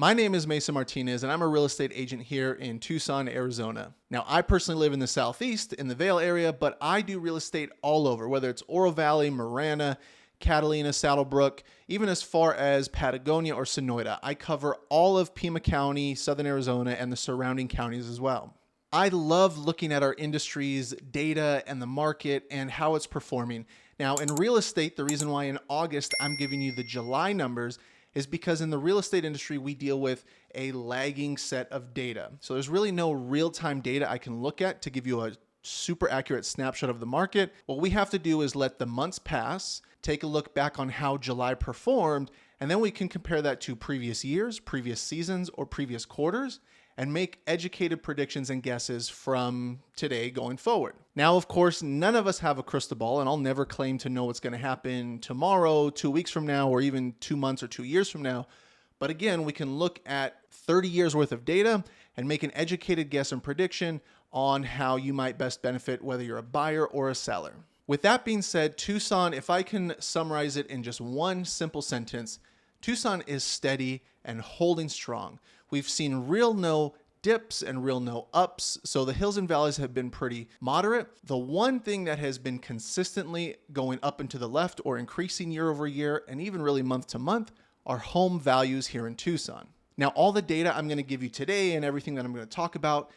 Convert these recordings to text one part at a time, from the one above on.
My name is Mason Martinez, and I'm a real estate agent here in Tucson, Arizona. Now, I personally live in the Southeast, in the Vail area, but I do real estate all over, whether it's Oro Valley, Marana, Catalina, Saddlebrook, even as far as Patagonia or Sonoita. I cover all of Pima County, Southern Arizona, and the surrounding counties as well. I love looking at our industry's data and the market and how it's performing. Now, in real estate, the reason why in August I'm giving you the July numbers is because in the real estate industry, we deal with a lagging set of data. So there's really no real-time data I can look at to give you a super accurate snapshot of the market. What we have to do is let the months pass, take a look back on how July performed, and then we can compare that to previous years, previous seasons, or previous quarters, and make educated predictions and guesses from today going forward. Now, of course, none of us have a crystal ball, and I'll never claim to know what's going to happen tomorrow, 2 weeks from now, or even 2 months or 2 years from now. But again, we can look at 30 years worth of data and make an educated guess and prediction on how you might best benefit, whether you're a buyer or a seller. With that being said, Tucson, if I can summarize it in just one simple sentence, Tucson is steady and holding strong. We've seen real no dips and real no ups, so the hills and valleys have been pretty moderate. The one thing that has been consistently going up and to the left or increasing year over year and even really month to month are home values here in Tucson. Now, all the data I'm going to give you today and everything that I'm going to talk about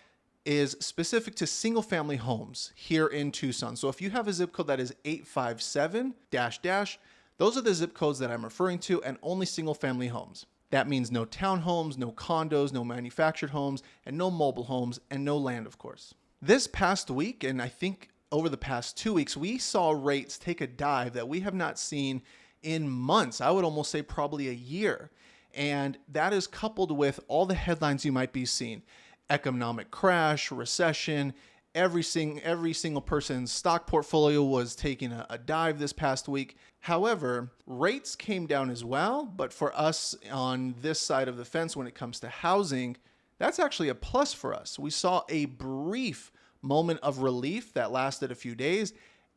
is specific to single family homes here in Tucson. So if you have a zip code that is 857 -- those are the zip codes that I'm referring to, and only single family homes. That means no townhomes, no condos, no manufactured homes, and no mobile homes, and no land, of course. This past week, and I think over the past 2 weeks, we saw rates take a dive that we have not seen in months. I would almost say probably a year. And that is coupled with all the headlines you might be seeing. Economic crash, recession, every single person's stock portfolio was taking a dive this past week. However, rates came down as well, but for us on this side of the fence when it comes to housing, that's actually a plus for us. We saw a brief moment of relief that lasted a few days,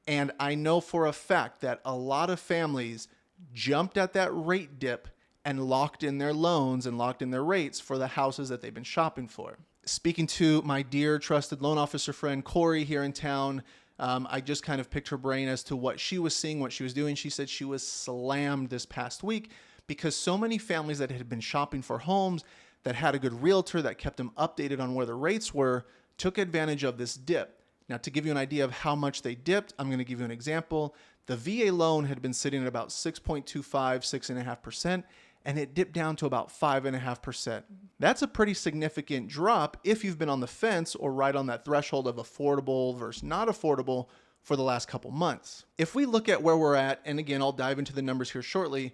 and I know for a fact that a lot of families jumped at that rate dip and locked in their loans and locked in their rates for the houses that they've been shopping for. Speaking to my dear trusted loan officer friend Corey here in town, I just kind of picked her brain as to what she was seeing, what she was doing. She said she was slammed this past week because so many families that had been shopping for homes, that had a good realtor that kept them updated on where the rates were, took advantage of this dip. Now, to give you an idea of how much they dipped, I'm going to give you an example. The VA loan had been sitting at about 6.25, 6.5%. And it dipped down to about 5.5%. That's a pretty significant drop if you've been on the fence or right on that threshold of affordable versus not affordable for the last couple months. If we look at where we're at, and again, I'll dive into the numbers here shortly,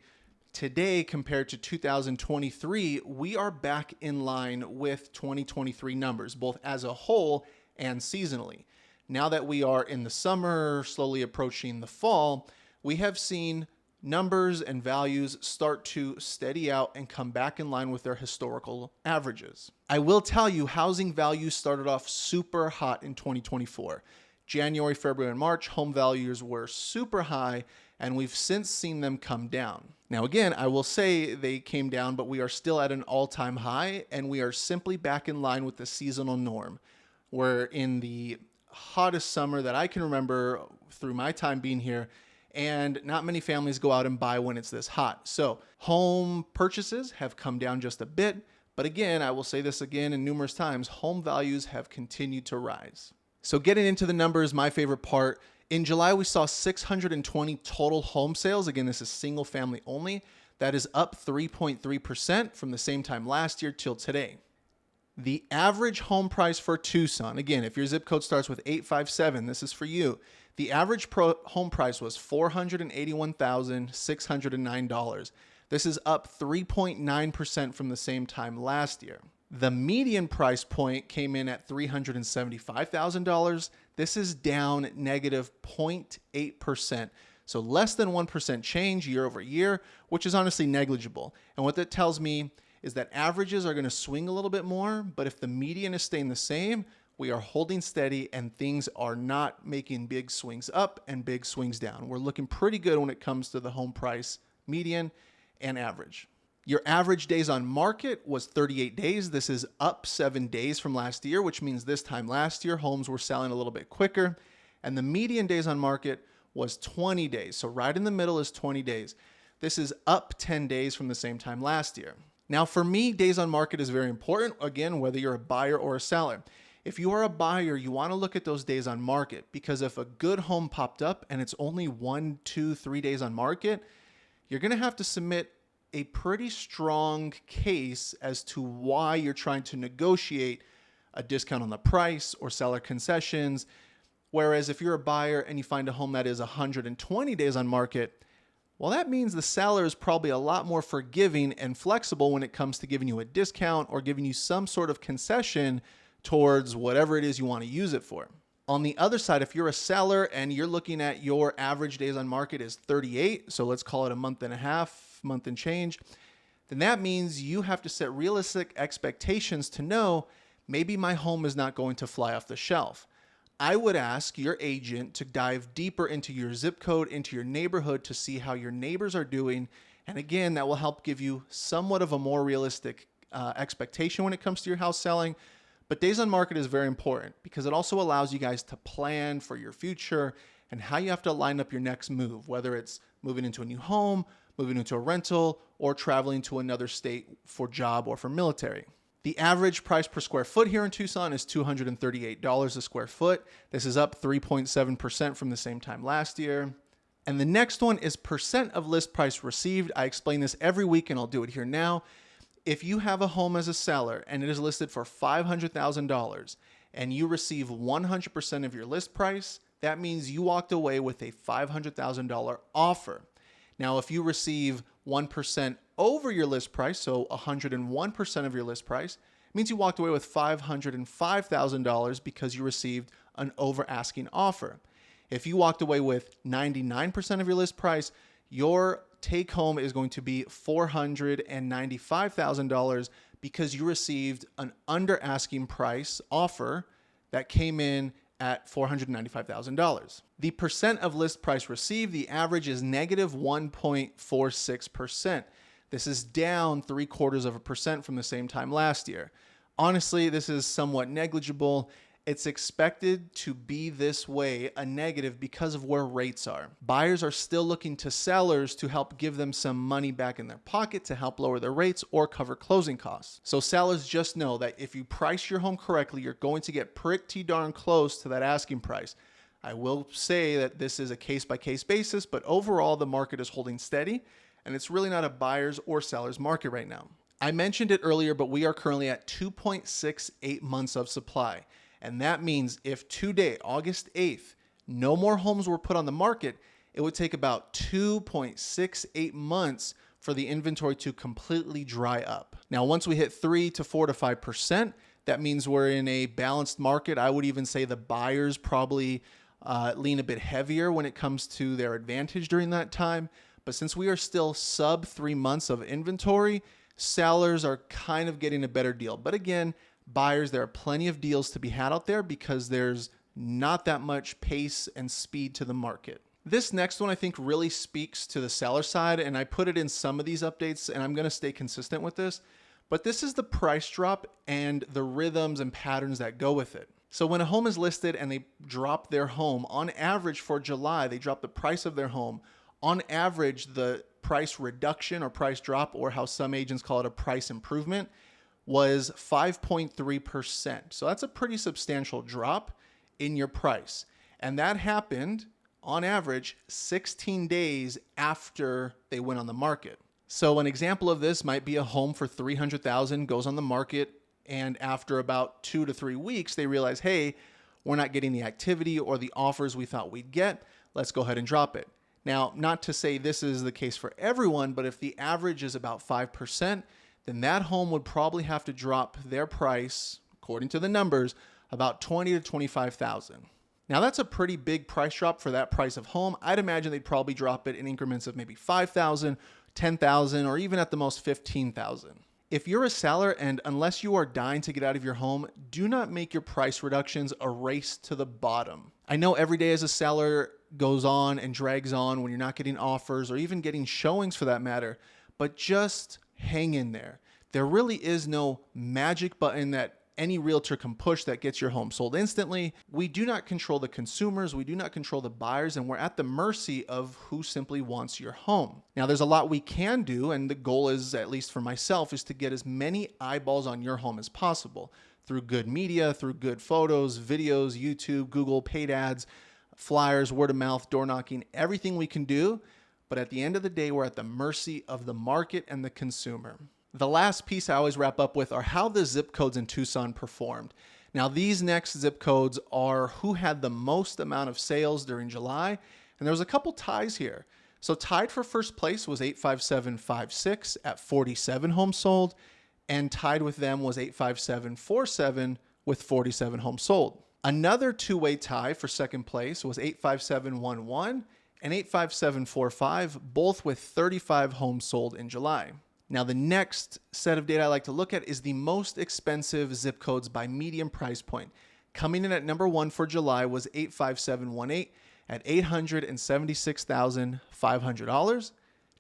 today compared to 2023, we are back in line with 2023 numbers, both as a whole and seasonally. Now that we are in the summer, slowly approaching the fall, we have seen numbers and values start to steady out and come back in line with their historical averages. I will tell you, housing values started off super hot in 2024. January, February, and March, home values were super high, and we've since seen them come down. Now, again, I will say they came down, but we are still at an all-time high, and we are simply back in line with the seasonal norm. We're in the hottest summer that I can remember through my time being here, and not many families go out and buy when it's this hot. So home purchases have come down just a bit. But again, I will say this again and numerous times, home values have continued to rise. So getting into the numbers, my favorite part, in July, we saw 620 total home sales. Again, this is single family only. That is up 3.3% from the same time last year till today. The average home price for Tucson, again, if your zip code starts with 857, this is for you. The average home price was $481,609. This is up 3.9% from the same time last year. The median price point came in at $375,000. This is down negative 0.8%. So less than 1% change year over year, which is honestly negligible. And what that tells me is that averages are going to swing a little bit more, but if the median is staying the same, we are holding steady and things are not making big swings up and big swings down. We're looking pretty good when it comes to the home price median and average. Your average days on market was 38 days. This is up 7 days from last year, which means this time last year, homes were selling a little bit quicker. And the median days on market was 20 days. So right in the middle is 20 days. This is up 10 days from the same time last year. Now, for me, days on market is very important, again, whether you're a buyer or a seller. If you are a buyer, you want to look at those days on market, because if a good home popped up and it's only 1, 2, 3 days on market, you're going to have to submit a pretty strong case as to why you're trying to negotiate a discount on the price or seller concessions. Whereas if you're a buyer and you find a home that is 120 days on market, well, that means the seller is probably a lot more forgiving and flexible when it comes to giving you a discount or giving you some sort of concession towards whatever it is you want to use it for. On the other side, if you're a seller and you're looking at your average days on market is 38, so let's call it a month and a half, month and change, then that means you have to set realistic expectations to know maybe my home is not going to fly off the shelf. I would ask your agent to dive deeper into your zip code, into your neighborhood, to see how your neighbors are doing. And again, that will help give you somewhat of a more realistic expectation when it comes to your house selling. But days on market is very important because it also allows you guys to plan for your future and how you have to line up your next move, whether it's moving into a new home, moving into a rental, or traveling to another state for job or for military. The average price per square foot here in Tucson is $238 a square foot. This is up 3.7% from the same time last year. And the next one is percent of list price received. I explain this every week and I'll do it here now. If you have a home as a seller and it is listed for $500,000 and you receive 100% of your list price, that means you walked away with a $500,000 offer. Now, if you receive 1% over your list price, so 101% of your list price, it means you walked away with $505,000 because you received an over asking offer. If you walked away with 99% of your list price, your take home is going to be $495,000 because you received an under asking price offer that came in at $495,000. The percent of list price received, the average is negative 1.46%. This is down 0.75% from the same time last year. Honestly, this is somewhat negligible. It's expected to be this way, a negative, because of where rates are. Buyers are still looking to sellers to help give them some money back in their pocket to help lower their rates or cover closing costs. So sellers, just know that if you price your home correctly, you're going to get pretty darn close to that asking price. I will say that this is a case-by-case basis, but overall the market is holding steady and it's really not a buyer's or seller's market right now. I mentioned it earlier, but we are currently at 2.68 months of supply. And that means if today, August 8th, no more homes were put on the market, it would take about 2.68 months for the inventory to completely dry up. Now, once we hit 3 to 4 to 5%, that means we're in a balanced market. I would even say the buyers probably lean a bit heavier when it comes to their advantage during that time. But since we are still sub 3 months of inventory, sellers are kind of getting a better deal. But again, buyers, there are plenty of deals to be had out there because there's not that much pace and speed to the market. This next one I think really speaks to the seller side, and I put it in some of these updates and I'm going to stay consistent with this, but this is the price drop and the rhythms and patterns that go with it. So when a home is listed and they drop their home, on average for July, they drop the price of their home. On average, the price reduction or price drop, or how some agents call it a price improvement, was 5.3%. So that's a pretty substantial drop in your price. And that happened on average 16 days after they went on the market. So an example of this might be a home for $300,000 goes on the market, and after about 2 to 3 weeks, they realize, hey, we're not getting the activity or the offers we thought we'd get. Let's go ahead and drop it. Now, not to say this is the case for everyone, but if the average is about 5%, then that home would probably have to drop their price, according to the numbers, about $20,000 to $25,000. Now that's a pretty big price drop for that price of home. I'd imagine they'd probably drop it in increments of maybe $5,000, $10,000, or even at the most $15,000. If you're a seller and unless you are dying to get out of your home, do not make your price reductions a race to the bottom. I know every day as a seller goes on and drags on when you're not getting offers or even getting showings for that matter, but just hang in there. There really is no magic button that any realtor can push that gets your home sold instantly. We do not control the consumers, we do not control the buyers, and we're at the mercy of who simply wants your home. Now, there's a lot we can do, and the goal is, at least for myself, is to get as many eyeballs on your home as possible through good media, through good photos, videos, YouTube, Google, paid ads, flyers, word of mouth, door knocking, everything we can do. But at the end of the day, we're at the mercy of the market and the consumer. The last piece I always wrap up with are how the zip codes in Tucson performed. Now, these next zip codes are who had the most amount of sales during July, and there was a couple ties here. So tied for first place was 85756 at 47 homes sold, and tied with them was 85747 with 47 homes sold. Another two-way tie for second place was 85711 and 85745, both with 35 homes sold in July. Now, the next set of data I like to look at is the most expensive zip codes by median price point. Coming in at number 1 for July was 85718 at $876,500.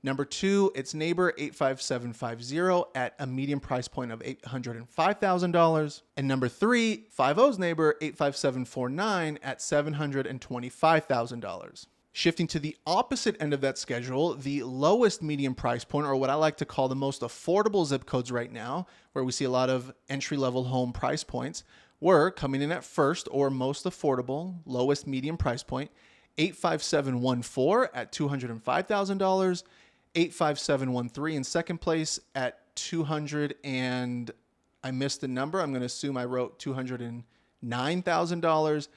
Number 2, its neighbor 85750 at a median price point of $805,000. And number 3, 50's neighbor 85749 at $725,000. Shifting to the opposite end of that schedule, the lowest median price point, or what I like to call the most affordable zip codes right now, where we see a lot of entry-level home price points, were coming in at first or most affordable, lowest median price point, 85714 at $205,000, 85713 in second place at 200 and I missed the number. I'm going to assume I wrote $209,000.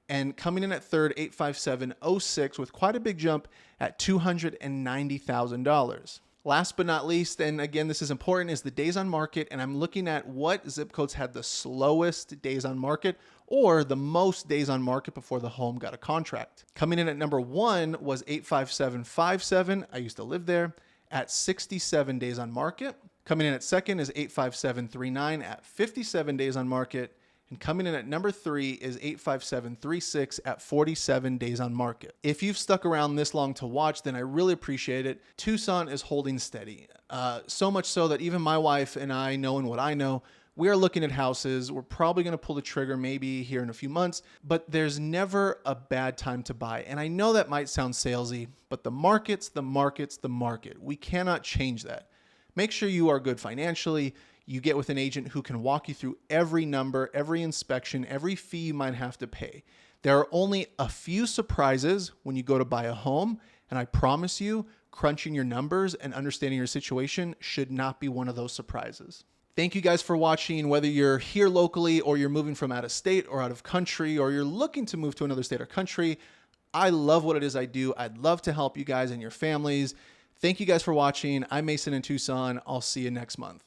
And coming in at third, 85706 with quite a big jump at $290,000. Last but not least, and again, this is important, is the days on market. And I'm looking at what zip codes had the slowest days on market or the most days on market before the home got a contract. Coming in at number 1 was 85757. I used to live there at 67 days on market. Coming in at second is 85739 at 57 days on market. And coming in at number 3 is 85736 at 47 days on market. If you've stuck around this long to watch, then I really appreciate it. Tucson is holding steady. So much so that even my wife and I, knowing what I know, we are looking at houses. We're probably going to pull the trigger maybe here in a few months, but there's never a bad time to buy. And I know that might sound salesy, but the market's the market's the market. We cannot change that. Make sure you are good financially. You get with an agent who can walk you through every number, every inspection, every fee you might have to pay. There are only a few surprises when you go to buy a home, and I promise you, crunching your numbers and understanding your situation should not be one of those surprises. Thank you guys for watching. Whether you're here locally or you're moving from out of state or out of country, or you're looking to move to another state or country, I love what it is I do. I'd love to help you guys and your families. Thank you guys for watching. I'm Mason in Tucson. I'll see you next month.